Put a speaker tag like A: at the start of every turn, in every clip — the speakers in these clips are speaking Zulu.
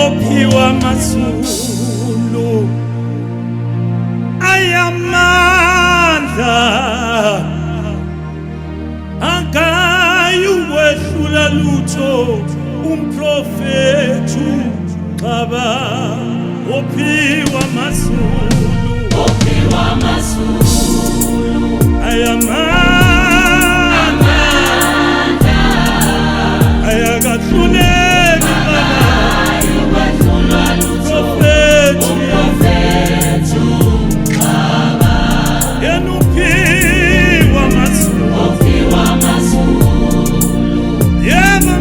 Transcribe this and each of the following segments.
A: ophiwa amazulu ayamandla akayuwehlula lutho umprofethi Xaba ophiwa amazulu ayamandla ayakahluleki umprofethi Xaba yena uphiwa amazulu yebo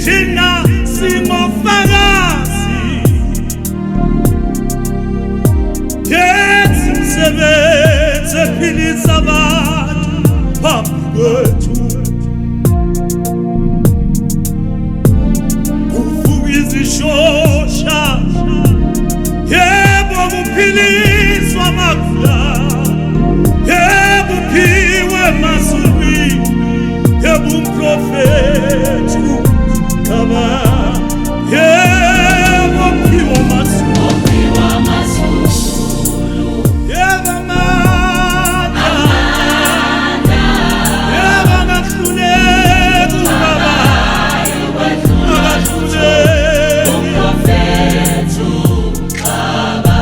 A: thina singofakazi yenza umsebenzi ephilisa abantu phambi kwethu kuvuka izishosha yebo kuphiliswa amagula yebo uphiwe emazulwini yebo umprofethi Xaba yebo uphiwa amazulu yebo amandla yebo akahluleki ubaba akahluleki umprofethi Xaba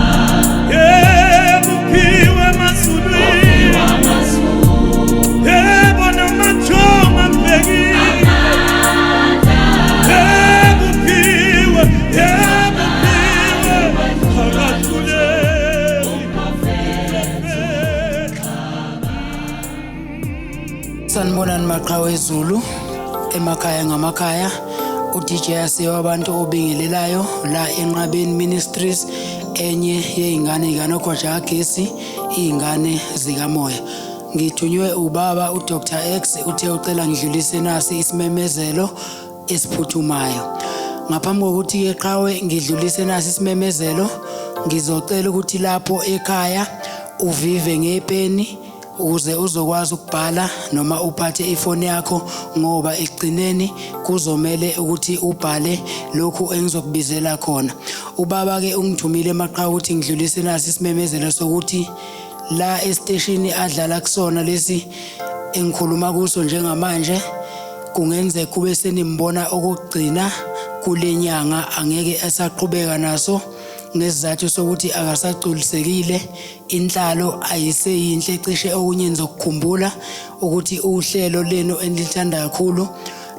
A: yebo uphiwe emazulwini yebo namajongo ambekile
B: Sanibonani maqhawe ezulu emakhaya ngamakhaya uDJ asiwa abantu obingelelayo la eNqabeni Ministries enye yeingane zikaNogwaja Gesi izingane zikamoya ngithunywe ubaba uDr X uthe ucela ngidlulise nasi isimemezelo esiphuthumayo ngaphambi kokuthi ke qhawe ngidlulise nasi isimemezelo ngizocela ukuthi lapho ekhaya uvive ngepeni ukuze uzokwazi ukubhala noma uphathe ifoni yakho ngoba ekugcineni kuzomela ukuthi ubhale lokhu engizokubizela khona ubaba ke ungithumile emaqhawe ukuthi ngidlulise nasi isimemezelo sokuthi la estation adlala kusona lesi engikhuluma kuso njengamanje kungenzeka kube senimbona okugcina kulenyanga angeke asaqhubeka naso ngesizathu sokuthi akasagculisekile inhlalo ayiseyinhle cishe okunye nizokukhumbula ukuthi uhlelo leno enilithanda kakhulu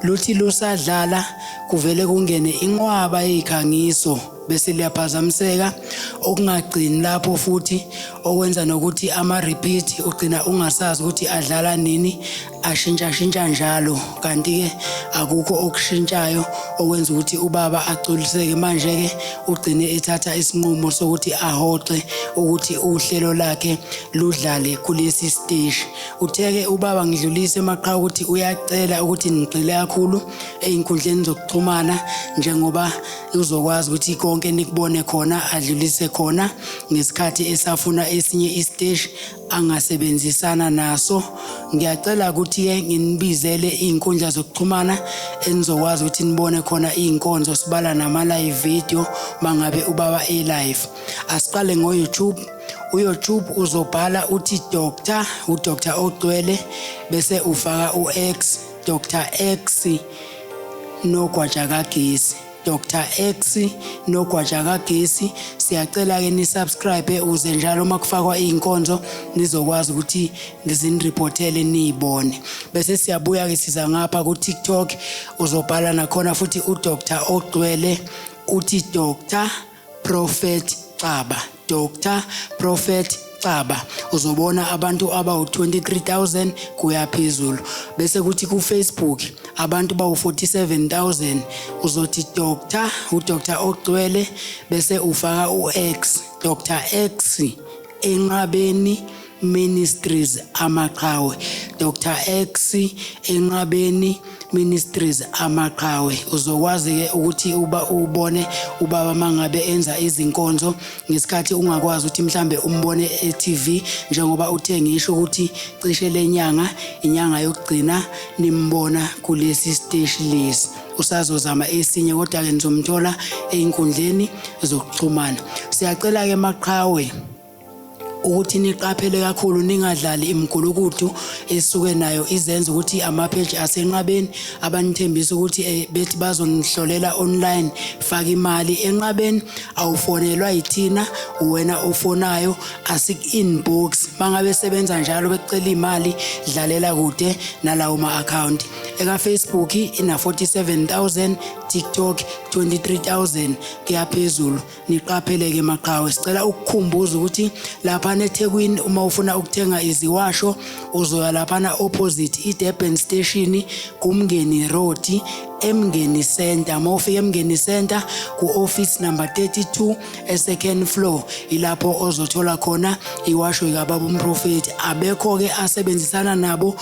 B: luthi lusadlala kuvele kungene inqwaba yezikhangiso bese liyaphazamiseka okungagcini lapho futhi okwenza nokuthi ama repeat ugcina ungasazi ukuthi adlala nini ashintsha njalo kanti ke akukho okushintshayo okwenza ukuthi ubaba agculiseke manje ke ugcine ethatha isinqumo sokuthi ahoxe ukuthi uhlelo lakhe ludlale kulesi stage utheke ubaba ngidlulise emaqhawe ukuthi uyacela ukuthi nigxile kakhulu einkundleni zokuxhumana njengoba uzokwazi ukuthi konke nikubone khona adlulise khona ngesikhathi esafuna esinye istage angasebenzisana naso ngiyacela ukuthi nginibizele izinkundla zokuxhumana enizokwazi ukuthi nibone khona izinkonzo sibala nama live video mangabe ubaba live asiqale ngoYouTube uYouTube uzobhala uthi uDr Ogcwele bese ufaka uX Dr X Nogwaja Kagesi Dr X Nogwaja Kagesi siyacela ke ni subscribe uze njalo makufakwa izinkonzo nizokwazi ukuthi ngizinreportele nizibone bese siyabuya ke siza ngapha ku TikTok uzobhala nakhona futhi uDr Ogcwele uthi Dr Prophet Xaba Dr Prophet Xaba uzobona abantu abawu-23,000 kuya phezulu bese kuthi ku Facebook abantu bawu-47,000 uzothi uDr Ogcwele bese ufaka uX Dr X Enqabeni Ministries amaqhawe Dr X Enqabeni Ministries Amaqhawe. Uzokwazi ke ukuthi ubone ubaba mangabe enza izinkonzo ngesikhathi ungakwazi ukuthi mhlambe umbone e-TV njengoba uthe ngisho ukuthi cishe lenyanga inyanga yokugcina nimbona kulesi stage lesi. Usazozama esinye kodwa ke nizomthola einkundleni zokuxhumana. Siyacela ke Maqhawe ukuthi niqaphele kakhulu ningadlali imgulukudu esuke nayo izenza ukuthi amapage asenqabeni abanithembisa ukuthi bethi bazonihlolela online faka imali enqabeni awufonelwa yithina wena ofonayo asik inbox mangabe sebenza njalo becela imali dlalela kude nalawo ma account eka Facebook ina 47,000 TikTok 23,000 kuyaphezulu. Niqaphele ke Maqhawe sicela ukukhumbuza ukuthi lapha eThekwini uma ufuna ukuthenga iziwasho uzoya lapha opposite iDurban Station kuMngeni Road eMngeni Center. Mawufika eMngeni Center ku office number 32 second floor ilapho ozothola khona iwasho kaBaba uMprophet. Abekho ke asebenzisana nabo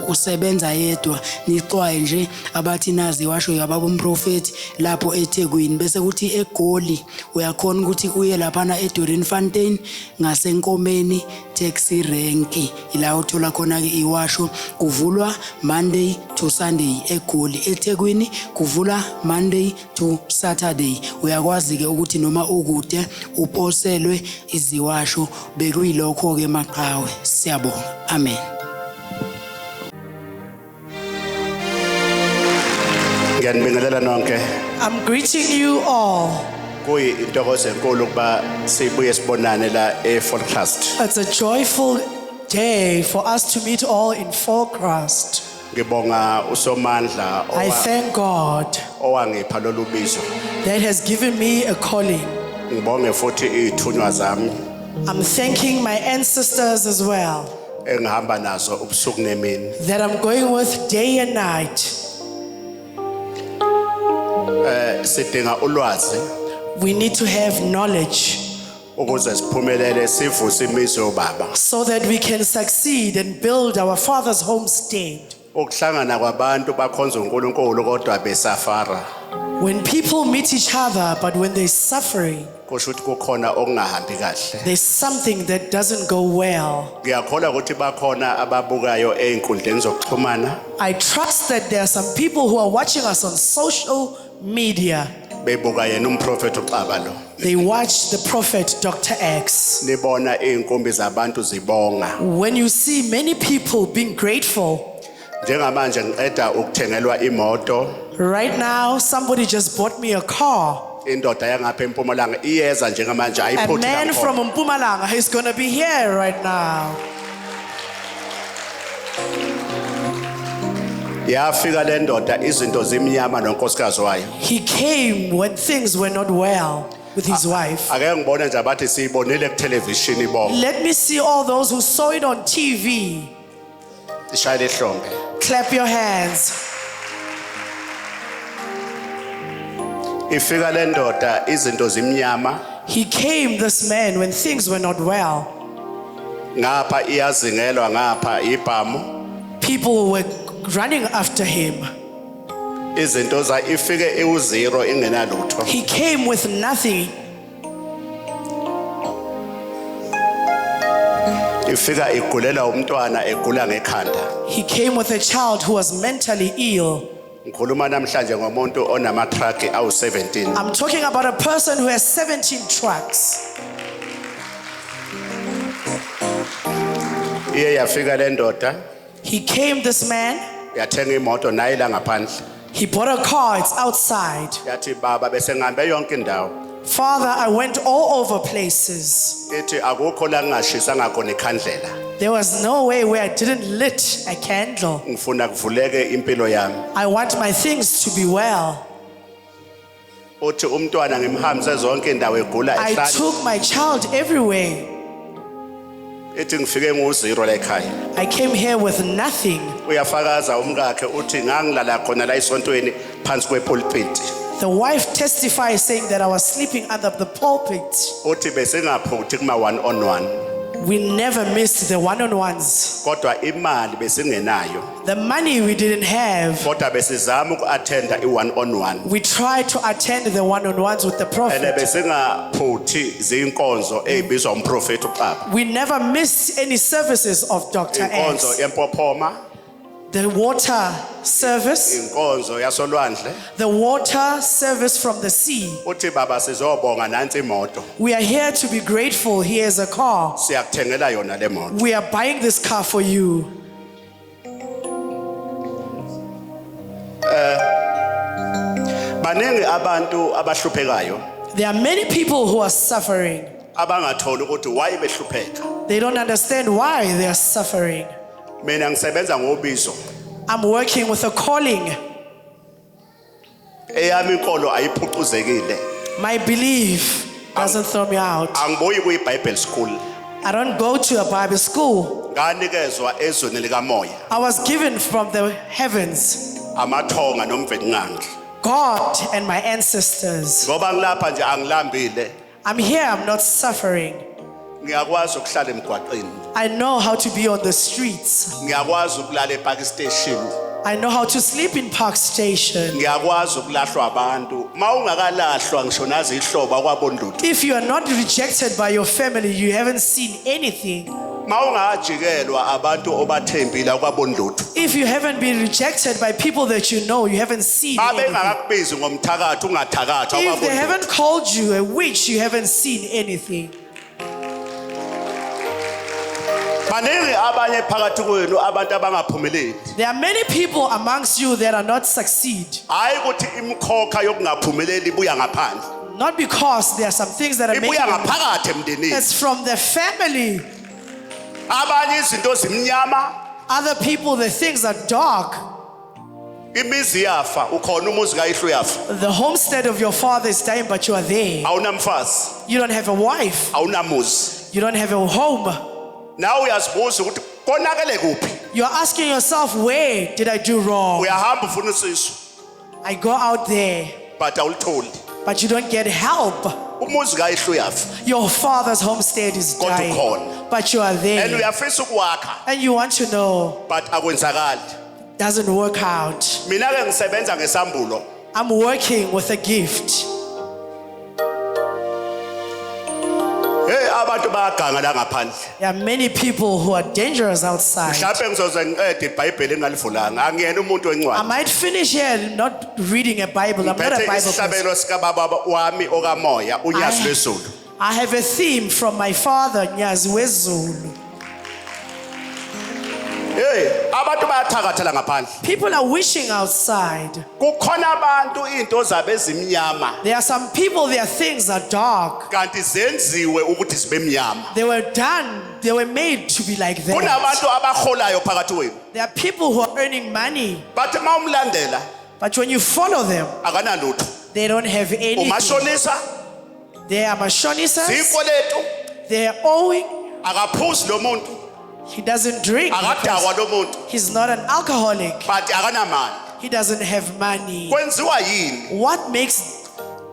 B: usebenza yedwa. Nicwaye nje abathi nazi iwasho kaBaba uMprophet lapho eThekwini bese kuthi eGoli uyakhona ukuthi uye lapha eDorin Fontaine ngasenkomeni taxi rank ila uthola khona ke iwasho. Kuvulwa Monday to Sunday eGoli. eThekwini kuvula Monday to Saturday. Uyakwazi ke ukuthi noma ukude uposelwe iziwasho bekuyilokho ke Maqhawe. Siyabonga. Amen.
C: Ngiyanibingelela nonke.
D: I'm greeting you all.
C: Kuyi intokozo enkulu kuba sibuye sibonane la eForecast.
D: It's a joyful day for us to meet all in Forecast.
C: Ngibonga uSomandla
D: I thank God
C: owangipha lolu bizo.
D: that has given me a calling.
C: Ngibonge futhi izithunywa zami
D: I'm thanking my ancestors as well
C: engihamba nazo ubusuku nemini.
D: that I'm going with day and night.
C: Sidinga ulwazi
D: We need to have knowledge
C: ukuze siphumelele sivuse imizi yobaba.
D: so that we can succeed and build our Father's homestead.
C: Ukuhlangana kwabantu bakhonza uNkulunkulu kodwa besafara.
D: When people meet each other, but when they're suffering,
C: Kusho ukuthi kukhona okungahambi kahle.
D: there's something that doesn't go well.
C: Ngiyakholwa ukuthi bakhona ababukayo einkundleni zokuxhumana
D: I trust that there are some people who are watching us on social media.
C: bebuka yena umprofeti uXaba lo.
D: They watch the prophet Dr. X.
C: Nibona inkumbi zabantu zibonga.
D: When you see many people being grateful,
C: Njengamanje ngiqeda ukuthengelwa imoto.
D: right now somebody just bought me a car.
C: Indoda yangapha eMpumalanga iyeza njengamanje
D: A
C: ayiphuthi
D: man
C: lapho.
D: from Mpumalanga is going to be here right now.
C: Yafika le ndoda izinto zimnyama nonkosikazi wayo.
D: He came when things were not well with his wife.
C: Ake ngibone nje abathi siyibonile ku television ibonga.
D: Let me see all those who saw it on TV.
C: Ishayile ihlombe.
D: Clap your hands.
C: Ifika le ndoda izinto zimnyama.
D: He came, this man, when things were not well.
C: Ngapha iyazingelwa ngapha ibhamu.
D: People were running after him.
C: Izinto za ifike iu0 ingenalutho.
D: He came with nothing.
C: Ifika igulela umntwana egula ngekhanda.
D: He came with a child who was mentally ill.
C: Ngikhuluma namhlanje ngomuntu onama truck awu17.
D: I'm talking about a person who has 17 trucks.
C: Iye yafika le ndoda
D: He came, this man.
C: yathenga imoto naye la ngaphandle.
D: He bought a car, it's outside.
C: Yathi baba bese ngihambe yonke indawo.
D: Father, I went all over places.
C: Ithi akukho la ngashisa ngakho ikhandlela.
D: There was no way where I didn't lit a candle.
C: Ngifuna kuvuleke impilo yami.
D: I want my things to be well.
C: Uthi umntwana ngimhambise zonke indawo egula
D: I
C: ehlala.
D: took my child everywhere.
C: Ithi ngifike ngu0 la ekhaya.
D: I came here with nothing.
C: Uyafakaza umkakhe uthi ngangilala khona la isontweni phansi kwepulpit.
D: The wife testifies saying that I was sleeping under the pulpit.
C: Uthi bese ngaphuthi kuma 1-on-1.
D: We never missed the one-on-ones.
C: kodwa imali besingenayo
D: The money we didn't have,
C: kodwa besizama uku-attenda i-one on one
D: we tried to attend the one-on-ones with the
C: and
D: prophet.
C: besingaphuthi ziyinkonzo ey'bizwa umprofethi uXaba,
D: We never missed any services of Dr.
C: inkonzo
D: X.
C: yempophoma,
D: The water service,
C: inkonzo yasolwandle.
D: the water service from the sea.
C: Uthi baba sizobonga nansi imoto,
D: We are here to be grateful. Here's a car.
C: siyakuthengela yona le moto.
D: We are buying this car for you.
C: Baningi abantu abahluphekayo
D: There are many people who are suffering.
C: abangatholi ukuthi why behlupheka.
D: They don't understand why they are suffering.
C: Mina ngisebenza ngobizo,
D: I'm working with a calling.
C: eyami inkolo ayiphucuzekile.
D: My belief doesn't throw me out.
C: Angibuyi kuyi-Bible school,
D: I don't go to a Bible school.
C: nganikezwa ezweni likamoya
D: I was given from the heavens,
C: amathonga nomvelinqangi.
D: God and my ancestors.
C: Ngoba ngilapha nje angilambile,
D: I'm here, I'm not suffering.
C: ngiyakwazi ukuhlala emgwaqeni,
D: I know how to be on the streets.
C: ngiyakwazi ukulala epark station,
D: I know how to sleep in Park Station.
C: ngiyakwazi ukulahlwa abantu. Ma ungakalahlwa ngisho nazi ihlobo akwabondudu,
D: If you are not rejected by your family, you haven't seen anything.
C: ma ungajikelwa abantu obathembile akwabondudu,
D: If you haven't been rejected by people that you know, you haven't seen
C: ma
D: anything.
C: bengakakubizi ngomthakatho ungathakathwa
D: If they
C: akwabondudu.
D: haven't called you a witch, you haven't seen anything.
C: Baningi abanye phakathi kwenu abantu abangaphumeleli,
D: There are many people amongst you that are not succeed.
C: hayi ukuthi imkhokha yokungaphumeleli ibuya ngaphandle,
D: Not because there are some things that are making
C: ibuya
D: them.
C: ngaphakathi emndenini.
D: It's from the family.
C: Abanye izinto zimnyama,
D: Other people, the things are dark.
C: imizi yafa, ukhona umuzi kayihlo yafa,
D: The homestead of your father is dying, but you are there.
C: awunamfazi,
D: You don't have a wife.
C: awunamuzi.
D: You don't have a home.
C: Nawe uyazibuza ukuthi konakele kuphi,
D: You're asking yourself, where did I do wrong?
C: uyahamba ufuna usizo
D: I go out there,
C: but awulutholi.
D: but you don't get help.
C: Umuzi kayihlo yafa
D: Your father's homestead is
C: Kodwa
D: dying,
C: ukhona.
D: but you are
C: and
D: there.
C: uyafisa ukuwakha
D: And you want to know,
C: but akwenzakali.
D: doesn't work out.
C: Mina ke ngisebenza ngesambulo,
D: I'm working with a gift.
C: hey abantu bayaganga la ngaphandle.
D: There are many people who are dangerous outside.
C: Mhlawumbe ngizoze ngiqede iBhayibheli engalivulanga, angiyena umuntu
D: I
C: wencwadi.
D: might finish here not reading a Bible. I'm not a
C: Ngiphethe
D: Bible person.
C: isihlabelo sikababa wami okamoya, uNyazi lwezulu.
D: I have a theme from my father, Nyazi Wezulu.
C: Hey, abantu bayathakathela ngaphandle.
D: People are wishing outside.
C: Kukhona abantu into zabo ezimnyama,
D: There are some people, their things are dark.
C: kanti zenziwe ukuthi zibe mnyama.
D: They were done, they were made to be like that.
C: Kunabantu abaholayo phakathi kwenu,
D: There are people who are earning money,
C: but ma umlandela
D: but when you follow them,
C: akanalutho.
D: they don't have anything.
C: Umashonisa,
D: They are mashonisas,
C: zikweletu,
D: they are owing.
C: akaphuzi lo muntu,
D: He doesn't drink.
C: akadakwa lo muntu,
D: He's not an alcoholic.
C: but akanamali.
D: He doesn't have money.
C: Kwenziwa yini?
D: What makes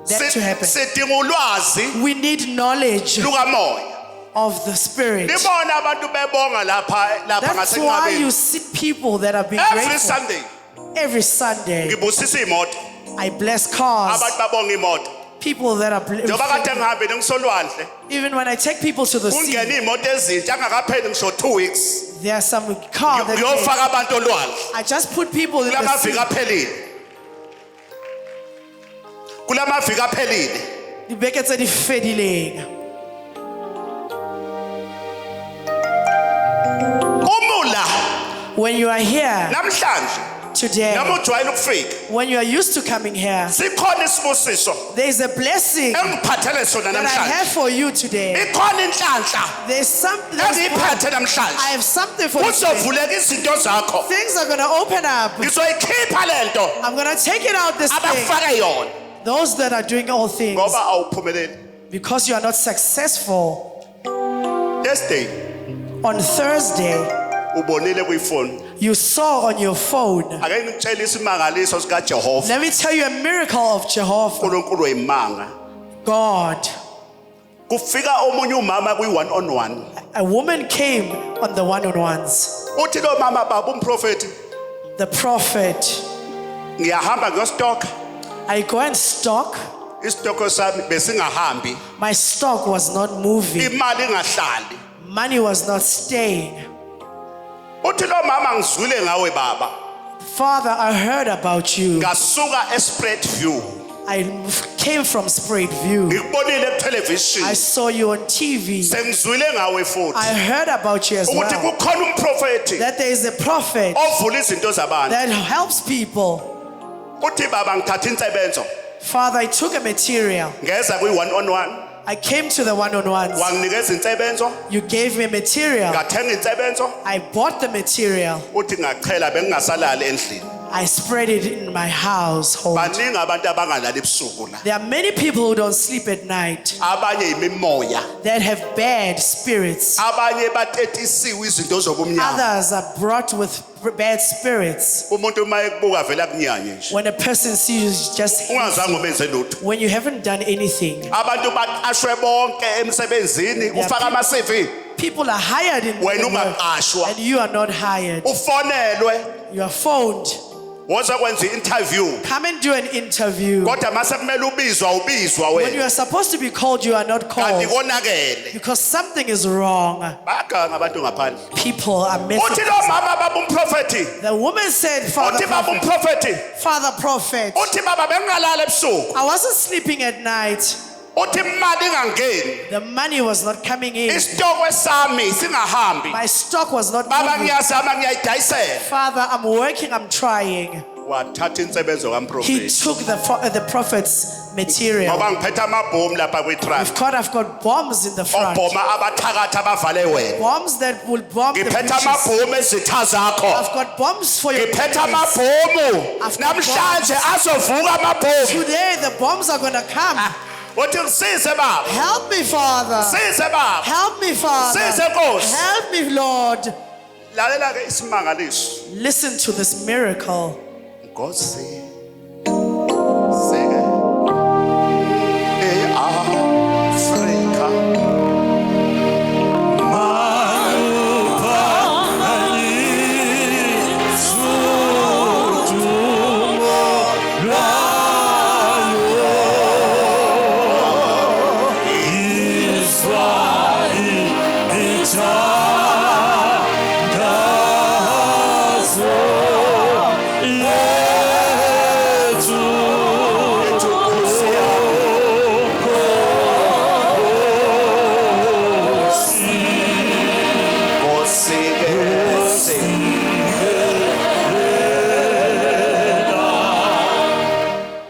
D: that to happen?
C: Sidinga ulwazi
D: We need knowledge
C: lukamoya.
D: of the Spirit.
C: Nibona abantu bebonga lapha
D: That's why you
C: ngasenqabeni.
D: see people that are being
C: Every
D: grateful.
C: Sunday
D: Every Sunday,
C: ngibusisa imoto,
D: I bless cars.
C: abantu babonga imoto.
D: People that are
C: Njoba kade ngihambe ngisolwandle,
D: even when I take people to the sea,
C: kungena imoto ezintsha angakapheli ngisho 2 weeks.
D: there are some car that
C: Uyofaka abantu olwandle.
D: I just put people in the
C: Kulamaviki
D: sea.
C: aphelile. Kulamaviki aphelile.
D: Dibeke tse di fedileng.
C: Umula
D: When you are here
C: namhlanje
D: today,
C: noma ujwayele ukufika.
D: when you are used to coming here,
C: Sikhona isibusiso
D: there is a blessing
C: engiphathele sona
D: that I have
C: namhlanje.
D: for you today.
C: Ikhona inhlanhla
D: There's something.
C: engiyiphethe
D: I
C: namhlanje.
D: have something for you today.
C: Kuzovuleka izinto zakho.
D: Things are going to open up.
C: Ngizoyikhipha lento
D: I'm going to take it out this thing.
C: abafake yona.
D: Those that are doing all things,
C: Ngoba awuphumeleli.
D: because you are not successful.
C: Yesterday
D: On Thursday,
C: ubonile kuyifoni.
D: you saw on your phone.
C: Ake ngitshele isimangaliso sika Jehova.
D: Let me tell you a miracle of Jehovah.
C: uNkulunkulu wemanga.
D: God,
C: kufika omunye umama kwi one on one
D: A woman came on the one-on-ones.
C: uthi lo mama baba umprofeti
D: The prophet,
C: ngiyahamba ngestock
D: I go and stock.
C: istoko sami besingahambi
D: My stock was not moving.
C: imali ingahlali
D: Money was not staying.
C: uthi lo mama ngizwile ngawe baba
D: Father, I heard about you.
C: ngasuka espread view
D: I came from Sprayed View.
C: ngikubonile ku television
D: I saw you on TV.
C: sengizwile ngawe futhi
D: I heard about you as
C: ukuthi
D: well.
C: kukhona umprofeti
D: That there is a prophet
C: ovula izinto zabantu
D: that helps people.
C: uthi baba ngithatha insebenzo
D: Father, I took a material.
C: ngeza kwi one on one
D: I came to the one-on-ones.
C: wanginikeza insebenzo
D: You gave me material.
C: ngathenga insebenzo
D: I bought the material.
C: uthi ngachela bengingasalali endlini
D: I spread it in my household.
C: baningi abantu abangalali ebusuku la
D: There are many people who don't sleep at night
C: abanye imimoya
D: that have bad spirits.
C: abanye batetisiwe izinto zobumnyama
D: Others are brought with bad spirits.
C: umuntu uma ekubuka vela kunyanye nje
D: When a person sees you, just
C: ungazange ubenze lutho
D: when you haven't done anything.
C: abantu baqashwe bonke emsebenzini ufaka ama CV
D: People are hired in
C: wena
D: the work,
C: ungaqashwa
D: and you are not hired.
C: ufonelwe
D: You are phoned.
C: woza kwenza interview
D: Come and do an interview.
C: kodwa mase kumele ubizwa
D: When you
C: wena
D: are supposed to be called, you are not
C: kanti
D: called
C: konakele
D: because something is wrong.
C: bayaganga abantu ngaphandle
D: People are
C: uthi
D: messing.
C: lo mama baba umprofeti
D: The woman said, Father
C: uthi baba
D: prophet,
C: umprofeti
D: Father prophet,
C: uthi baba bengingalala ebusuku
D: I wasn't sleeping at night.
C: uthi imali ingangeni
D: The money was not coming in.
C: isitokwe sami singahambi
D: My stock was not
C: baba
D: moving.
C: ngiyazama ngiyayidayisela
D: Father, I'm working, I'm trying.
C: wathatha insebenzo
D: He
C: kamprofeti
D: took the prophet's material.
C: ngoba ngiphethe amabhomu lapha kwi-truck
D: I've got bombs in the front.
C: obhoma abathakathi abavale wena
D: Bombs that will bomb the
C: ngiphethe
D: bushes.
C: amabhomu ezitha zakho
D: I've got bombs for your
C: ngiphethe
D: enemies.
C: amabhomu
D: I've got
C: namhlanje azovuka amabhomu
D: Today the bombs are gonna come.
C: uthi ngisize baba
D: Help me, Father.
C: size baba
D: Help me, Father.
C: size nkosi
D: Help me, Lord.
C: lalela ke isimangaliso
D: Listen to this miracle.
C: Nkosi seke e-Afrika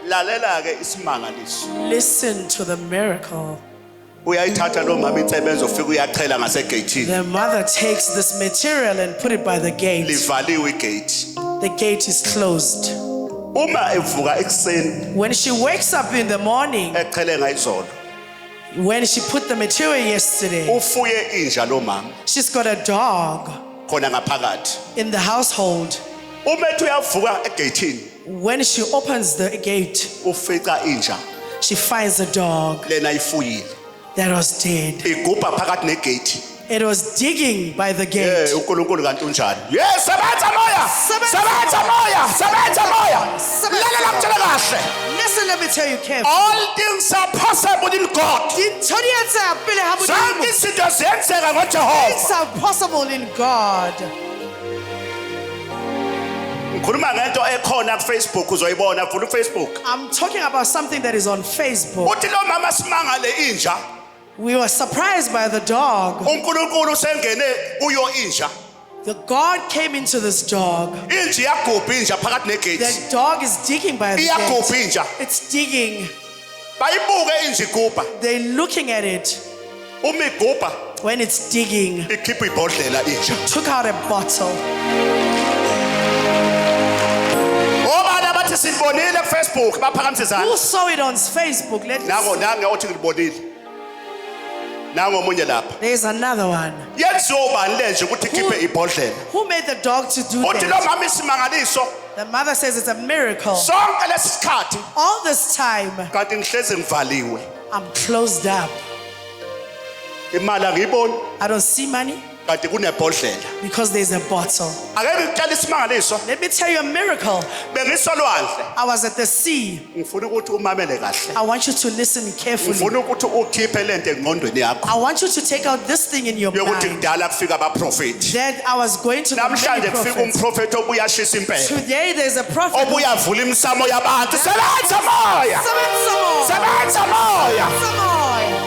C: lalela ke isimangaliso
D: Listen to the miracle.
C: uyayithatha lo mama insebenzo ufika uyachela ngasegeyithini
D: The mother takes this material and put it by the gate.
C: livaliwe igate
D: The gate is closed.
C: uma evuka ekseni
D: When she wakes up in the morning,
C: echele ngayizolo
D: when she put the material yesterday,
C: ufuye inja lo mama
D: she's got a dog
C: khona ngaphakathi
D: in the household.
C: uma ethi uyavuka egeyithini
D: When she opens the gate,
C: ufica inja
D: she finds a dog
C: lena ifuyile
D: that was dead.
C: igubha phakathi negate
D: It was digging by the gate.
C: uNkulunkulu kanti unjani yes sebenza moya
D: Sebenza
C: sebenza moya sebenza moya lalela ngitshela kahle
D: Listen, let me tell you carefully.
C: all things are possible in God
D: Dintho di etseha pele ha
C: zonke
D: Modimo.
C: izinto ziyenzeka ngoJehova
D: Things are possible in God.
C: ngikhuluma ngento ekhona kuFacebook uzoyibona vula uFacebook
D: I'm talking about something that is on Facebook.
C: uthi lo mama simangale inja
D: We were surprised by the dog.
C: uNkulunkulu sengene kuyo inja
D: The God came into this dog.
C: inja iyagubha inja phakathi negate
D: The dog is digging by the
C: iyagubha
D: gate.
C: inja
D: It's digging.
C: bayibuke inja igubha
D: They're looking at it.
C: uma igubha
D: When it's digging,
C: ikhipha ibhodlela inja
D: took out a bottle.
C: obani abathi sibonile kuFacebook baphakamisizana
D: Who saw it on Facebook? Let me
C: nango
D: see.
C: nange othi ngibonile nango omunye lapha
D: There's another one.
C: yenziwa ubani lenje ukuthi ikhiphe ibhodlela
D: Who made the dog to do
C: uthi lo
D: that?
C: mama isimangaliso
D: The mother says it's a miracle.
C: sonke lesikhathi
D: All this time,
C: kanti ngihlezi ngivaliwe
D: I'm closed up.
C: imali angiyiboni
D: I don't see money
C: kanti kunebhodlela
D: because there's a bottle.
C: ake ngicela isimangaliso
D: Let me tell you a miracle.
C: bengisolwandle
D: I was at the sea.
C: ngifuna ukuthi umamele kahle
D: I want you to listen carefully.
C: ngifuna ukuthi ukhiphe lento engqondweni yakho
D: I want you to take out this thing in your
C: yokuthi
D: mind.
C: kudala kufika abaprofeti
D: That I was going to the many
C: namhlanje kufika
D: prophets.
C: umprofeti obuya ashisa impela
D: Today there's a prophet.
C: obuya avula imsamo yabantu sebenza moya sebenza moya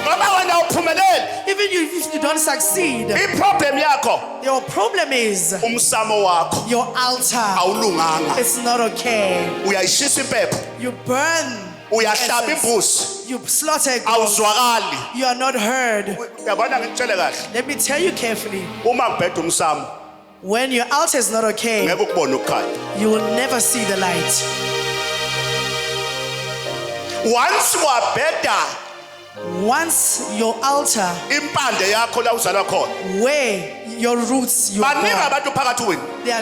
C: ngoba wena uphumelele
D: Even if you don't succeed,
C: iproblem yakho
D: your problem is
C: umsamo wakho
D: your altar.
C: awulunganga
D: It's not okay.
C: uyayishisa impepho
D: You burn.
C: uyahlaba
D: essence.
C: imbuzi
D: You slaughter a goat.
C: awuzwakali
D: You are not heard.
C: uyabona ngitshele kahle
D: Let me tell you carefully.
C: uma kubheda umsamo
D: When your altar is not okay,
C: ngeke ukubone ukukhanya
D: you will never see the light.
C: once wabheda
D: Once your altar,
C: impande yakho la uzalwa khona
D: where your roots, you are
C: baningi
D: born.
C: abantu phakathi wenu
D: There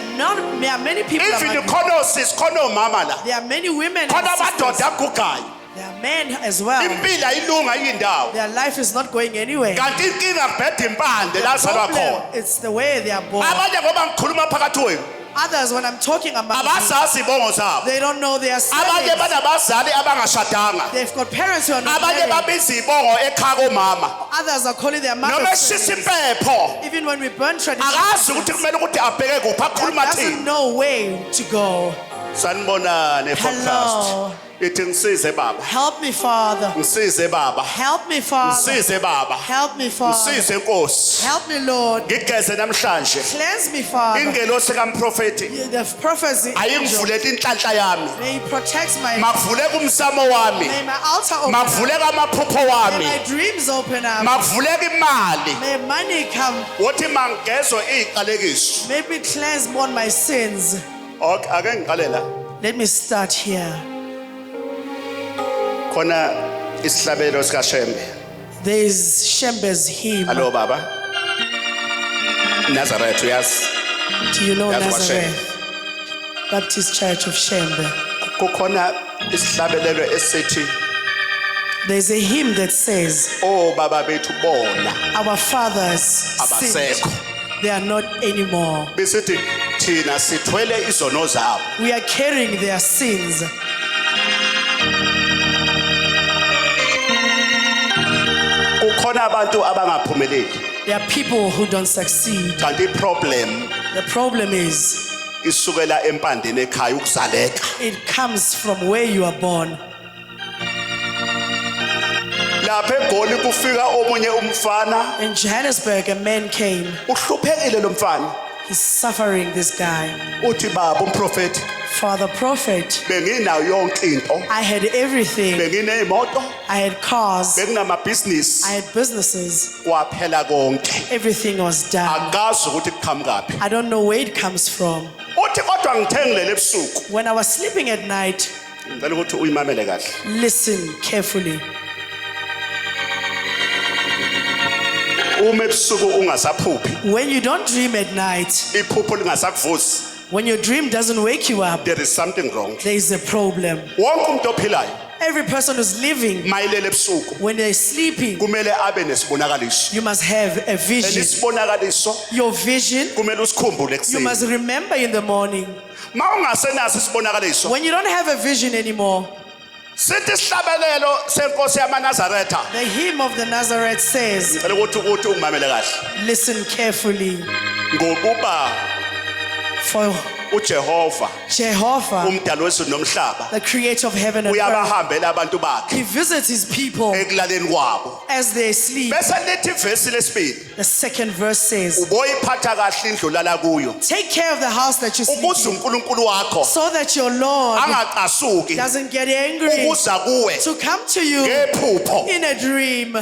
D: are many people.
C: even
D: among you.
C: khona osisi khona omama la
D: There are many women. And
C: khona
D: sisters.
C: amadoda agugayo
D: There are men as well.
C: impilo ayilunga iyindawo
D: Their life is not going anywhere.
C: kanti inkinga kubheda impande la uzalwa
D: Problem,
C: khona
D: it's the way they are born.
C: abanye ngoba ngikhuluma phakathi wenu
D: Others, when I'm talking about them,
C: abazazi ibongo zabo
D: they don't know their
C: abanye
D: surnames.
C: banabazali abangashadanga
D: They've got parents who are not
C: abanye
D: married.
C: babiza ibongo ekhaya komama
D: Others are calling their
C: noma
D: mothers.
C: eshisa
D: surnames.
C: impepho
D: Even when we burn
C: akazi
D: tradition,
C: ukuthi kumele ukuthi abheke kuphi akhuluma
D: doesn't
C: thini
D: know where to go.
C: sanibonane podcast
D: Hello.
C: ithi ngisize baba
D: Help me, Father.
C: ngisize baba
D: Help me, Father.
C: ngisize baba
D: Help me, Father.
C: ngisize Nkosi
D: Help me, Lord.
C: ngigeze namhlanje
D: Cleanse me, Father.
C: ingelosi kaMprofeti
D: The prophecy.
C: ayingivulele inhlanhla yami
D: May He protect my.
C: makuvuleke umsamo wami
D: May my altar open. up.
C: makuvuleke amaphupho
D: May
C: wami
D: my dreams open up.
C: makuvuleke imali
D: May money come.
C: wothi mangezwe iqalekiso
D: May me cleanse on my sins.
C: okay ake ngiqale la
D: Let me start here.
C: khona isihlabelo sika Shembe
D: There is Shembe's hymn.
C: allo baba Nazareth uyazi
D: Do you know
C: That's what
D: Nazareth? Baptist Church of Shembe.
C: kukhona isihlabelelo esithi
D: There's a hymn that says,
C: oh baba bethu bona
D: our fathers sinned.
C: abasekho
D: They are not anymore.
C: besithi thina sithwele izono zabo
D: We are carrying their sins.
C: kukhona abantu abangaphumeleli
D: There are people who don't succeed.
C: kanti iproblem
D: The problem is,
C: isukela empandeni ekhaya ukuzaleka
D: it comes from where you are born.
C: lapha eGoli kufika omunye umfana
D: In Johannesburg, a man came.
C: uhluphekile lo mfana
D: He's suffering, this guy.
C: uthi baba umprofeti
D: Father Prophet,
C: benginayo yonke into
D: I had everything.
C: benginezimoto
D: I had cars.
C: benginamabhizinisi
D: I had businesses.
C: kwaphela konke
D: Everything was done.
C: akazi ukuthi kuqhamukapi
D: I don't know where it comes from.
C: uthi kodwa ngithengilele ebusuku
D: When I was sleeping at night,
C: ngicela ukuthi uyimamele kahle
D: listen carefully.
C: uma ebusuku ungasaphuphi
D: When you don't dream at night,
C: iphupho lingasakuvuzi
D: when your dream doesn't wake you up,
C: there is something wrong
D: there is a problem.
C: wonke umuntu ophilayo
D: Every person who's living,
C: mayilele ebusuku
D: when they're sleeping,
C: kumele abe nesibonakaliso
D: you must have a vision.
C: isibonakaliso
D: Your vision,
C: kumele usikhumbule
D: you
C: ekuseni
D: must remember in the morning.
C: ma ungasenaso isibonakaliso
D: When you don't have a vision anymore,
C: sithi isihlabelelo senkosi yamaNazaretha
D: the hymn of the Nazareth says,
C: ngicela ukuthi ungimamele kahle
D: listen carefully,
C: ngokuba
D: for
C: uJehova
D: Jehovah,
C: umdali wezulu nomhlaba
D: the creator of heaven and earth,
C: uyabahambela abantu bakhe
D: he visits his people
C: ekulaleni kwabo
D: as they sleep.
C: bese lithi ivesi lesibili
D: The second verse says,
C: uboyiphatha kahle indlu lala kuyo
D: take care of the house that you sleep
C: ukuze
D: in,
C: uNkulunkulu wakho
D: so that your Lord
C: angacasuki
D: doesn't get angry
C: ukuza kuwe
D: to come to you
C: ngephupho
D: in a dream.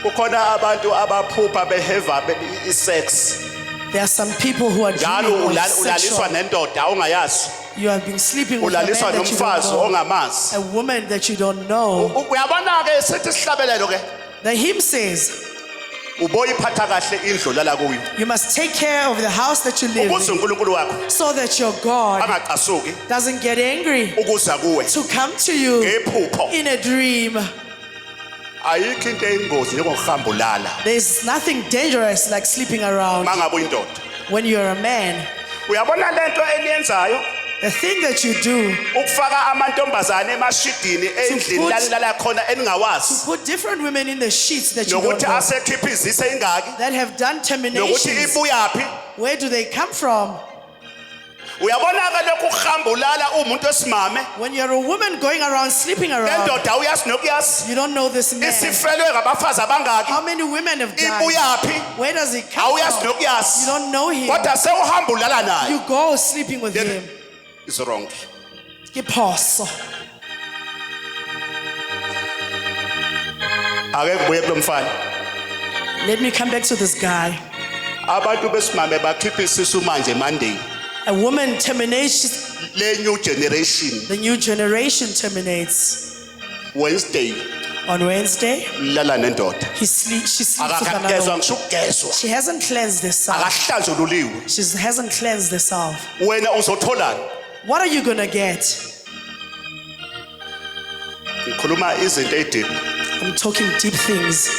C: kukhona abantu abaphupha beheva isex
D: There are some people who are
C: njalo
D: dreaming of
C: ulaliswa
D: sexual.
C: nendoda ongayazi
D: You have been sleeping with a man
C: ulaliswa
D: that you don't
C: nomfazi
D: know,
C: ongamazi
D: a woman that you don't know.
C: uyabona ke sithi sihlabelelo ke
D: The hymn says,
C: uboyiphatha kahle indlu lala kuyo
D: you must take care of the house that you live
C: ukuze
D: in,
C: uNkulunkulu wakho
D: so that your God
C: angacasuki
D: doesn't get angry
C: ukuza kuwe
D: to come to you
C: ngephupho
D: in a dream.
C: ayikho into eyingozi njengokuhambulala
D: There's nothing dangerous like sleeping around
C: mangabe uyindoda.
D: when you're a man.
C: Uyabona lento eliyenzayo
D: The thing that you do,
C: ukufaka amantombazane emashidini endlini
D: put-
C: lalala khona eningawazi
D: put different women in the sheets that you don't
C: nokuthi
D: know,
C: asekhipha izise ingaki
D: that have done
C: nokuthi
D: terminations.
C: ibuyaphi.
D: Where do they come from?
C: Uyabona ke lokhu kuhambulala umuntu esimame
D: When you're a woman going around, sleeping around,
C: endoda uyazi nokuyazi
D: you don't know this man.
C: isifelwe ngabafazi abangaki
D: How many women have died?
C: ibuyaphi
D: Where does he come
C: awuyazi
D: from? You
C: nokuyazi
D: don't know him.
C: kodwa sewuhambulala naye.
D: You go sleeping with
C: Then-
D: him.
C: It's wrong.
D: Ke phoso.
C: Ake kubuye kulo mfana
D: Let me come back to this guy.
C: abantu besimame bakhipha isisu manje Monday
D: A woman terminates,
C: le new generation
D: the new generation terminates.
C: Wednesday
D: On Wednesday,
C: lala nendoda
D: she sleeps with another
C: akakagezwa
D: woman.
C: ngisho ukugezwa
D: She hasn't cleansed herself.
C: akahlanzululiwe
D: She hasn't cleansed herself.
C: wena uzotholani.
D: What are you gonna get?
C: Ngikhuluma izinto edeep
D: I'm talking deep things.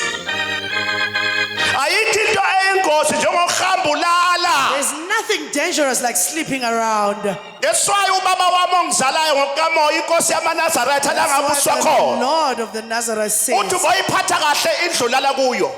C: ayikho into eyingozi njengokuhambulala.
D: There's nothing dangerous like sleeping around.
C: Eswaye ubaba wami ongizalayo ngokukamoya inkosi yamaNazaretha la ngabe
D: That's
C: uswa
D: what the
C: khona
D: Lord of the Nazareth
C: uthi
D: says.
C: boyiphatha kahle indlu lala kuyo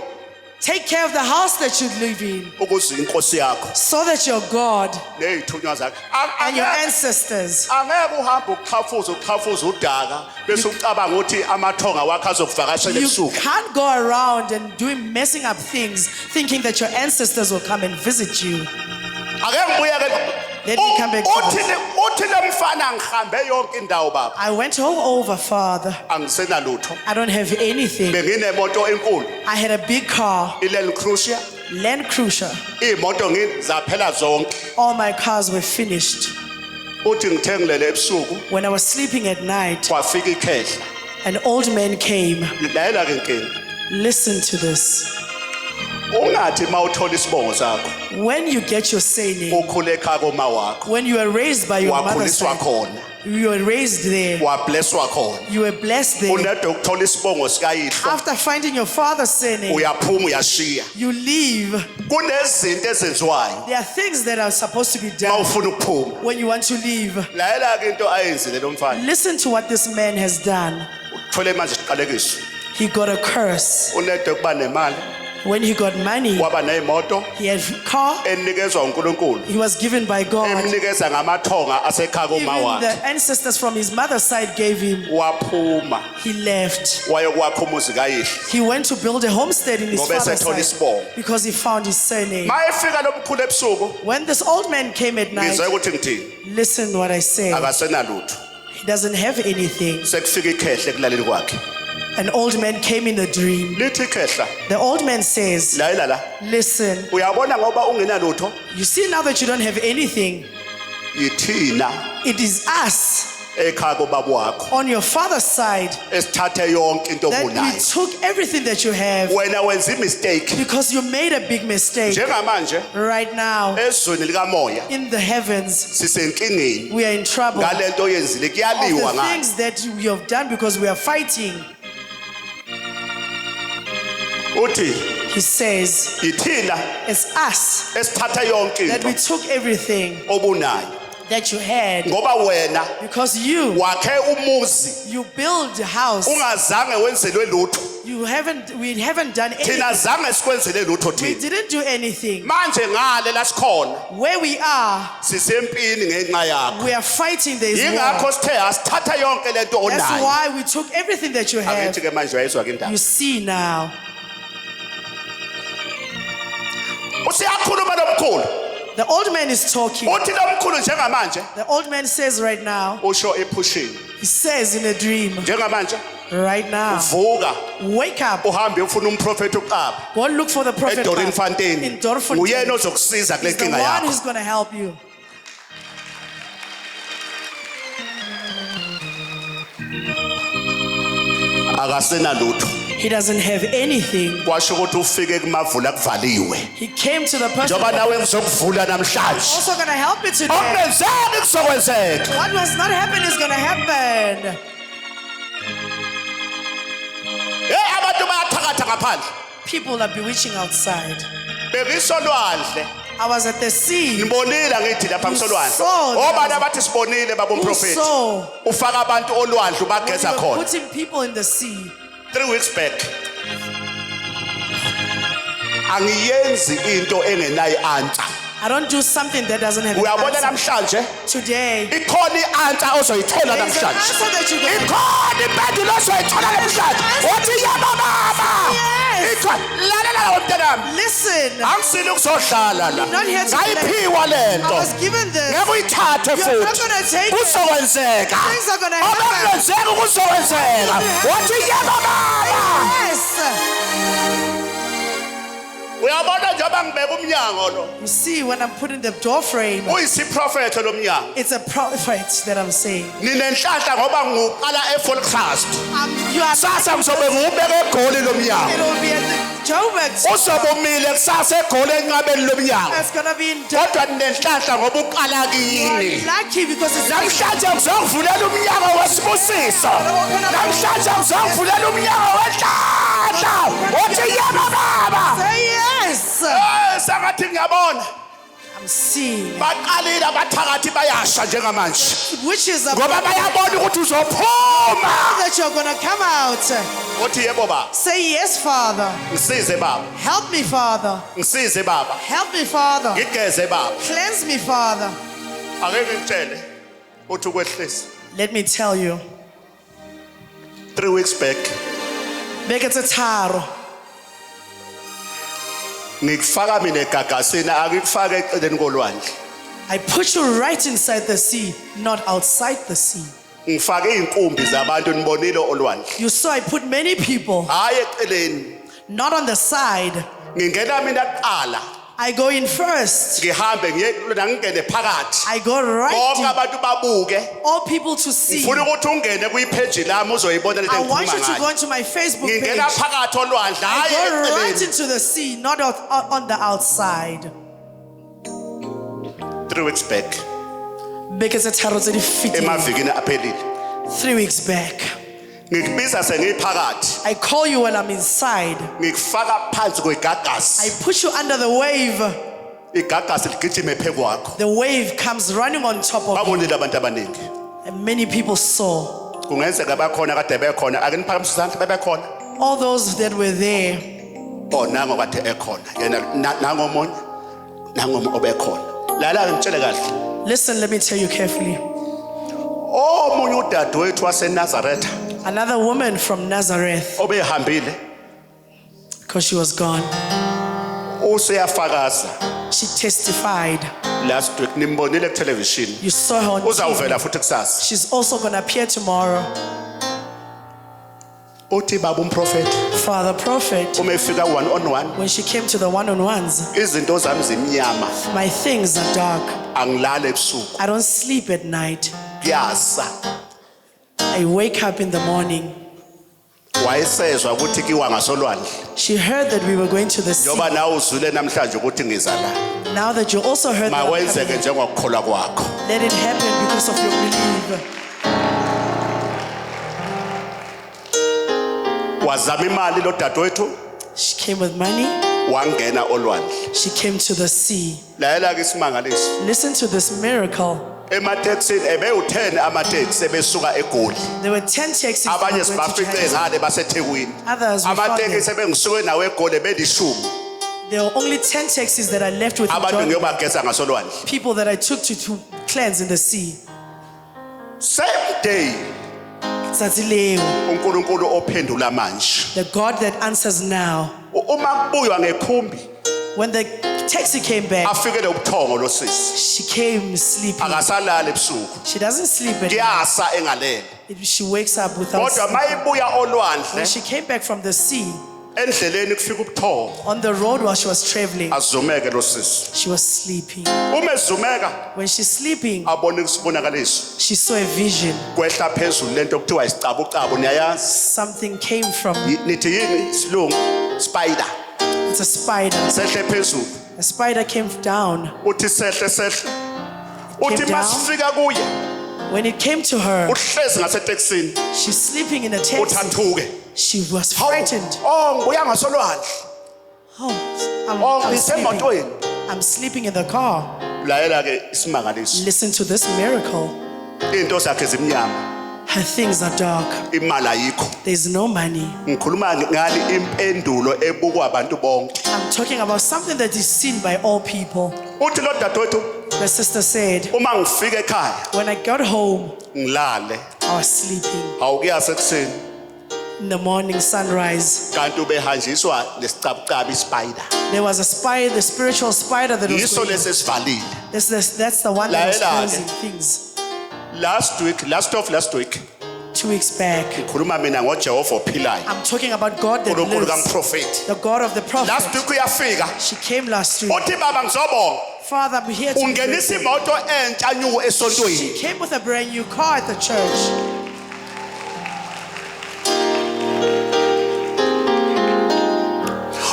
D: Take care of the house that you live in,
C: ukuze inkosi yakho
D: so that your God
C: nezithunywa zakhe
D: and your ancestors,
C: angeke uhambe uqhafuza udaka bese ucabanga ukuthi amathonga wakhe azokuvakashela
D: you
C: ebusuku.
D: can't go around and doing messing up things thinking that your ancestors will come and visit you.
C: Ake ngibuye ke
D: Let me come back to
C: uthi le mfana ngihambe yonke indawo baba
D: I went all over, Father.
C: angisena lutho
D: I don't have anything.
C: benginemoto enkulu
D: I had a big car,
C: iLand Cruiser
D: Land Cruiser.
C: imoto ngizaphela zonke
D: All my cars were finished.
C: uthi ngithengilele ebusuku
D: When I was sleeping at night,
C: kwafika ikhehla
D: an old man came.
C: layela ke inkinga
D: Listen to this.
C: ungathi mawuthola isibongo sakho
D: When you get your surname,
C: ukhule ekhaya koma wakho
D: when you were raised by your mother's
C: wakhuliswa
D: side,
C: khona
D: you were raised there,
C: wablesswa khona
D: you were blessed there.
C: unede ukuthola isibongo sikayihlo
D: After finding your father's surname,
C: uyaphuma uyashiya
D: you leave.
C: kunezinto ezenziwayo
D: There are things that are supposed to be done
C: mawufuna ukuphuma
D: when you want to leave.
C: layela ke into ayenzile lo mfana
D: Listen to what this man has done.
C: uthole manje isiqalekiso
D: He got a curse.
C: unede ukuba nemali
D: When he got money,
C: waba nemoto
D: he had car.
C: enikezwa uNkulunkulu
D: He was given by God.
C: emnikeza ngamathonga asekhaya koma
D: Even
C: wakhe
D: the ancestors from his mother's side gave him.
C: waphuma
D: He left.
C: wayokwakha umuzi kayihlo
D: He went to build a homestead in his
C: Ngoba
D: father's
C: esethola
D: side
C: isibongo.
D: because he found his surname.
C: mayefika lo mkhulu ebusuku
D: When this old man came at night,
C: ngizwe ukuthi ngithini
D: listen what I say.
C: akasenalutho
D: He doesn't have anything.
C: sekufika ikhehle kulaleli kwakhe
D: An old man came in a dream.
C: lithi ikhehla
D: The old man says,
C: layela la
D: listen,
C: uyabona ngoba ungenalutho
D: you see now that you don't have anything,
C: yithina
D: it is us
C: ekhaya kobaba wakho
D: on your father's side
C: esithathe yonke into
D: that we
C: obunayo
D: took everything that you have
C: wena wenza imistake
D: because you made a big mistake.
C: njengamanje
D: Right now,
C: ezweni likamoya
D: in the heavens,
C: sisenkingeni
D: we are in trouble of
C: ngalento oyenzile kuyaliwa
D: the
C: ngayo
D: things that we have done because we are fighting.
C: uthi
D: He says,
C: yithina
D: it's us
C: esithatha yonke
D: that we
C: into
D: took everything
C: obunayo
D: that you had
C: ngoba wena
D: because you
C: wakhe umuzi
D: build a house.
C: ungazange wenzelwe lutho
D: We haven't done
C: thina
D: anything.
C: zange sikwenzele lutho
D: We
C: thina
D: didn't do anything.
C: manje ngale la sikhona
D: Where we are,
C: sisempini ngenxa yakho
D: we are fighting. There is
C: yingakho
D: war.
C: sithe asithatha yonke lento
D: That's
C: onayo
D: why we took everything that you have.
C: angithi ke manje wayezwa ke indaba
D: You see now.
C: usiyakhuluma nomkhulu
D: The old man is talking.
C: uthi nomkhulu njengamanje
D: The old man says right now,
C: usho ephushini
D: he says in a dream,
C: njengamanje
D: right now,
C: vuka
D: wake up,
C: uhambe ufuna umprofeti uqaba
D: go look for the prophet
C: eDorinfontein
D: in Dorfontein.
C: uyena ozokusiza kule
D: He's the
C: nkinga
D: one
C: yakho
D: who's going to help you.
C: akasena lutho
D: He doesn't have anything.
C: kwasho ukuthi ufike kumavula kuvaliwe
D: He came to the person
C: njoba nawe ngizokuvula namhlanje
D: also going to help you today.
C: okungenzeki kuzokwenzeka
D: What was not happening is going to happen.
C: abantu ngaphandle
D: People are bewitching outside.
C: bekisolwandle
D: I was at the sea.
C: nibonile ngithi lapha
D: You
C: ngisolwandle
D: saw that.
C: obani abathi sibonile baba
D: Who
C: umprofeti
D: saw
C: ufaka abantu olwandle
D: when
C: ubageza
D: you were
C: khona
D: putting people in the sea?
C: 3 weeks back angiyenzi into engenayo answer
D: I don't do something that doesn't have an
C: uyabona
D: answer.
C: namhlanje
D: Today,
C: ikhona ianswer ozoyithola
D: there is an
C: namhlanje
D: answer that you're going to
C: ikhona impendulo ozoyithola namhlanje wathi yebo baba
D: Yes.
C: ikhona lalela umntanami
D: listen.
C: angisile ukuzohlala la
D: Not here to
C: ngayiphiwa
D: I
C: lento
D: was given this.
C: ngeke uyithathe
D: You're not
C: futhi
D: gonna take it.
C: kuzokwenzeka
D: Things are gonna happen.
C: obakwenzeka kuzokwenzeka wathi yebo baba
D: Yes.
C: uyabona njengoba ngibeka umnyango lo
D: You see, when I'm putting the door frame,
C: uyisiprofetho lo mnyango
D: it's a prophet that I'm saying.
C: ninenhlanhla ngoba ngiqala eFolktrust
D: You are.
C: sasa ngizobe ngiwubeka egoli lo mnyango
D: It will be at the Joburg.
C: uzobe umile kusasa egoli enqabeni lo mnyango
D: It's gonna be in Joburg.
C: kodwa ninenhlanhla ngoba uqala kini
D: Lucky because it's
C: namhlanje ngizokuvulela umnyango wesibusiso namhlanje ngizokuvulela umnyango wenhlanhla uthi yebo baba
D: Say yes.
C: sangathi ngiyabona
D: I'm seeing.
C: baqalile abathakathi bayasha njengamanje
D: Witches are
C: ngoba bayabona ukuthi uzophuma
D: that you're gonna come out.
C: uthi yebo baba
D: Say yes, Father.
C: ngisize baba
D: Help me, Father.
C: ngisize baba
D: Help me, Father.
C: ngigeze baba
D: Cleanse me, Father.
C: ake ngitshele uthi ukwehlisa
D: Let me tell you.
C: 3 weeks back
D: Beke taro.
C: ngikufaka mina egagasini akikufaka eceleni kolwandle
D: I put you right inside the sea, not outside the sea.
C: ngifake izinkumbi zabantu nibonile olwandle
D: You saw I put many people,
C: hayi eceleni
D: not on the side.
C: ngingena mina kuqala
D: I go in first.
C: ngihambe ngiye ngingene phakathi
D: I go right
C: bonke
D: in.
C: abantu babuke
D: All people to see.
C: ngifuna ukuthi ungene kuyipage lami uzoyibona lento
D: I want
C: engikhuluma
D: you to go
C: ngayo
D: into my Facebook page.
C: ngingena phakathi olwandle hayi
D: I go right
C: eceleni
D: into the sea, not on the outside.
C: 3 weeks back
D: Beke taro tse di fetile.
C: emavikini aphelile
D: 3 weeks back.
C: ngikubiza sengiphakathi
D: I call you when I'm inside.
C: ngikufaka phansi
D: I
C: kwegagasi
D: put you under the wave.
C: igagasi ligijime phezu kwakho
D: The wave comes running on top of you.
C: babonile abantu abaningi
D: And many people saw.
C: kungenzeka bakhona kade bekhona ake niphakamise izandla bebekhona
D: All those that were there.
C: nango kade ekhona yena nangomunye nangomunye obekhona lala ngitshele kahle
D: Listen, let me tell you carefully.
C: omunye udadewethu waseNazaretha
D: Another woman from Nazareth,
C: obehambile
D: because she was gone,
C: useyafakaza
D: she testified.
C: last week nimbonile ku-television
D: You saw her on TV.
C: uzawuvela futhi kusasa
D: She's also going to appear tomorrow.
C: uthi baba umprofeti
D: Father Prophet,
C: uma efika one on one
D: when she came to the one-on-ones,
C: izinto zami zimnyama
D: my things are dark.
C: angilali ebusuku
D: I don't sleep at night.
C: kuyasa
D: I wake up in the morning.
C: wayesezwa ukuthi kiwa ngasolwandle
D: She heard that we were going to the sea.
C: njoba nawe uzwile namhlanje ukuthi ngiza la
D: Now that you also heard that I'm
C: makwenzeke
D: coming,
C: njengokukholwa kwakho
D: let it happen because of your belief.
C: wazama imali lo dadewethu
D: She came with money.
C: wangena olwandle
D: She came to the sea.
C: lalela ke isimangaliso
D: Listen to this miracle.
C: emateksini ebewu10 amateksi ebesuka egoli
D: There were 10 taxis. that
C: abanye
D: were going to
C: sibafice
D: Johannesburg.
C: ngale basethekwini
D: Others we found
C: amateksi
D: them.
C: ebengisuke nawo egoli belishumi
D: There were only 10 taxis that I left with
C: abantu
D: John,
C: ngiyobageza ngasolwandle
D: people that I took to cleanse in the sea.
C: same day
D: Tsatsi leo,
C: uNkulunkulu ophendula manje
D: the God that answers now.
C: uma kubuywa ngekhumbi
D: When the taxi came back,
C: afikele ubuthongo losisi
D: she came sleeping.
C: akasalala ebusuku
D: She doesn't sleep at night.
C: kuyasa engalele
D: She wakes up without
C: kodwa
D: sleep.
C: mayibuya
D: When
C: olwandle
D: she came back from the sea,
C: endleleni kufika ubuthongo
D: on the road while she was traveling,
C: azumeke losisi
D: she was sleeping.
C: uma ezumeka
D: When she's sleeping,
C: abone isibonakaliso
D: she saw a vision.
C: kwehla phezulu lento kuthiwa isicabucabu niyayazi
D: Something came from,
C: nithi yini isilungu spider
D: it's a spider.
C: sehle phezulu
D: A spider came down.
C: uthi sehle uthi
D: down.
C: masifika kuye
D: When it came to her,
C: uhlezi ngaseteksini
D: she's sleeping in a
C: uthi
D: taxi.
C: athuke
D: She was frightened.
C: Nguya ngasolwandle.
D: Oh,
C: Ngisemotweni.
D: I'm sleeping in the car.
C: Lalela ke isimangaliso.
D: Listen to this miracle.
C: Into zakhe zimnyama.
D: Her things are dark.
C: Imali ayikho.
D: There's no money.
C: Ngikhuluma ngani impendulo ebukwa abantu bonke.
D: I'm talking about something that is seen by all people.
C: Uthi lo dadewethu
D: The sister said,
C: uma ngifika ekhaya
D: when I got home,
C: ngilale
D: I was sleeping.
C: awukuya sekuseni
D: In the morning sunrise,
C: kanti ubehanjiswa lesicabucabu ispider.
D: there was a spider, the spiritual spider that was
C: Yiso
D: going.
C: lesesivalile.
D: That's the one that was
C: Lalela-ke.
D: closing things.
C: Last week
D: 2 weeks back,
C: ngikhuluma mina ngoJehova ophilayo.
D: I'm talking about God that
C: uNkulunkulu
D: lives,
C: kamprofeti.
D: the God of the
C: Last
D: prophet.
C: week uyafika.
D: She came last week.
C: Uthi baba ngizobonga.
D: Father, I'm here to
C: Ungenisa
D: pray.
C: imoto entsha nyuku
D: She
C: esontweni.
D: came with a brand new car at the church.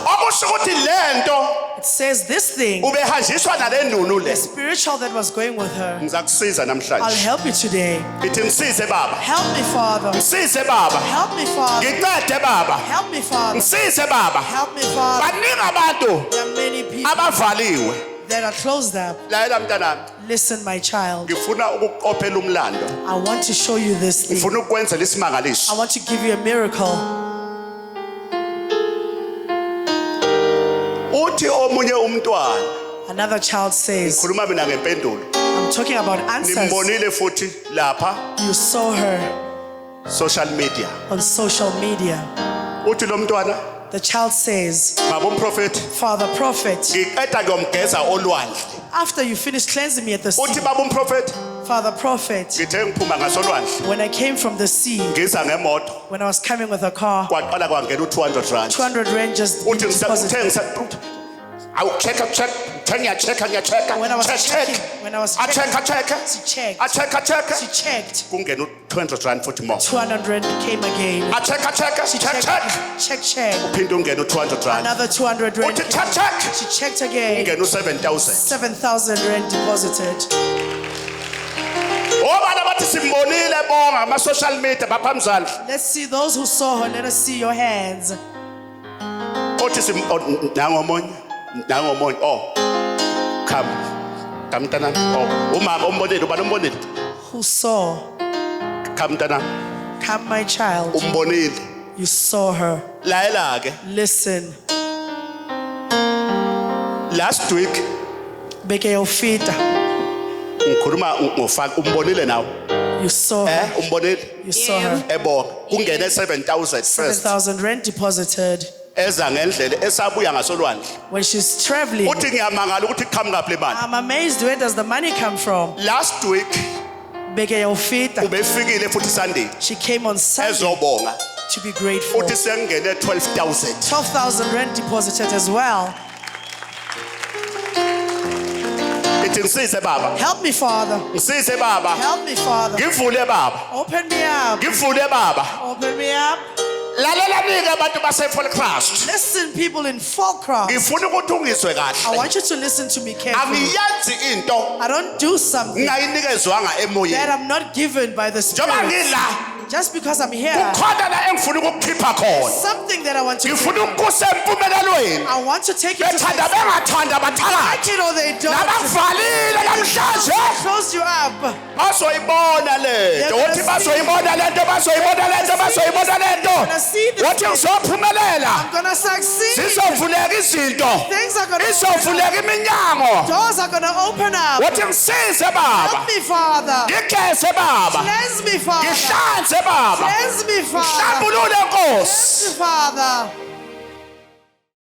C: Okusho ukuthi lento
D: It says this thing,
C: ubehanjiswa nale nunu
D: the
C: le.
D: spiritual that was going with her.
C: Ngizakusiza
D: I'll
C: namhlanje.
D: help you today.
C: Ngithi ngisize baba.
D: Help me, Father.
C: Ngisize baba.
D: Help me, Father.
C: Ngiqede baba.
D: Help me, Father.
C: Ngisize baba.
D: Help me, Father.
C: Baningi abantu
D: There are many people
C: abavaliwe.
D: that are closed up.
C: Lalela mntanami.
D: Listen, my child.
C: Ngifuna ukuqophela umlando.
D: I want to show you this thing.
C: Ngifuna ukwenza lesimangaliso.
D: I want to give you a miracle.
C: Uthi omunye umntwana.
D: Another child says,
C: Ngikhuluma mina ngempendulo.
D: I'm talking about answers.
C: Nimbonile futhi lapha
D: You saw her
C: social media.
D: on social media.
C: Uthi lo mntwana
D: The child says,
C: baba umprofeti
D: Father Prophet,
C: ngiqeda ngiyomgeza olwandle.
D: after you finished cleansing me at the
C: Uthi
D: sea,
C: baba umprofeti
D: Father Prophet,
C: ngithe ngiphuma ngasolwandle
D: when I came from the sea,
C: ngiza ngemoto
D: when I was coming with a car,
C: kwaqala kwangena u200 rand.
D: 200 rand just
C: Uthi
D: deposited.
C: awu check ngiyachecka
D: When I was
C: check
D: checking, when I was checking,
C: check
D: she checked.
C: check
D: She checked.
C: kungena u200 rand futhi more
D: 200 rand came again.
C: check
D: She
C: check
D: check.
C: phinde ungena u200 rand
D: Another 200 rand.
C: uthi
D: came.
C: check
D: She checked again.
C: ungena u7000.
D: 7,000 rand deposited.
C: Obana bathi simbonile bonga ama social media bapha mzali.
D: Let's see those who saw her. Let us see your hands.
C: Othi nangomonye come mntanami umama umbonile ubani umbonile
D: Who saw?
C: come mntanami
D: Come, my child.
C: umbonile
D: You saw her.
C: laela ke
D: Listen.
C: last week
D: Beke yofita.
C: ngikhuluma ngofaka umbonile nawe
D: You saw her.
C: umbonile
D: You saw her.
C: ebonga kungene 7,000 first
D: 7,000 rand deposited.
C: eza ngendlela esabuya ngasolwandle
D: When she's traveling,
C: uthi ngiyamangala ukuthi iqhamuka le mali
D: I'm amazed, where does the money come from?
C: last week
D: Beke yofita.
C: ubefikile futhi Sunday
D: She came on Sunday
C: ezobonga
D: to be grateful.
C: uthi sengene 12,000
D: 12,000 rand deposited as well.
C: ithi ngisize baba
D: Help me, Father.
C: ngisize baba
D: Help me, Father.
C: ngivule baba
D: Open me up.
C: ngivule baba
D: Open me up.
C: lalela nike abantu base full Christ
D: Listen, people in full cross.
C: ngifuna ukuthi ungizwe
D: I
C: kahle
D: want you to listen to me carefully.
C: angiyenzi into
D: I don't do something
C: ngayinikezwanga
D: that
C: emoyeni
D: I'm not given by the
C: njoba
D: Spirit.
C: ngila
D: Just because I'm here,
C: kukhona la engifuna ukukukhipha khona
D: something that I want to do.
C: ngifuna ukukusa empumelelweni
D: I want to take you to
C: bethanda
D: places.
C: bengathanda bathakathi
D: Like it or they don't.
C: nabakuvalile namhlanje
D: Close you up.
C: bazoyibona lento
D: They're
C: uthi
D: gonna see.
C: bazoyibona lento bazoyibona lento bazoyibona lento
D: gonna see this
C: uthi
D: thing.
C: ngizophumelela
D: I'm gonna succeed.
C: zizovuleka izinto
D: Things are gonna open up.
C: izovuleka iminyango
D: Doors are gonna open up.
C: uthi ngisize baba
D: Help me, Father.
C: ngigeze baba
D: Cleanse me, Father.
C: ngihlanze baba
D: Cleanse me, Father.
C: hlambulule nkosi
D: Cleanse me, Father.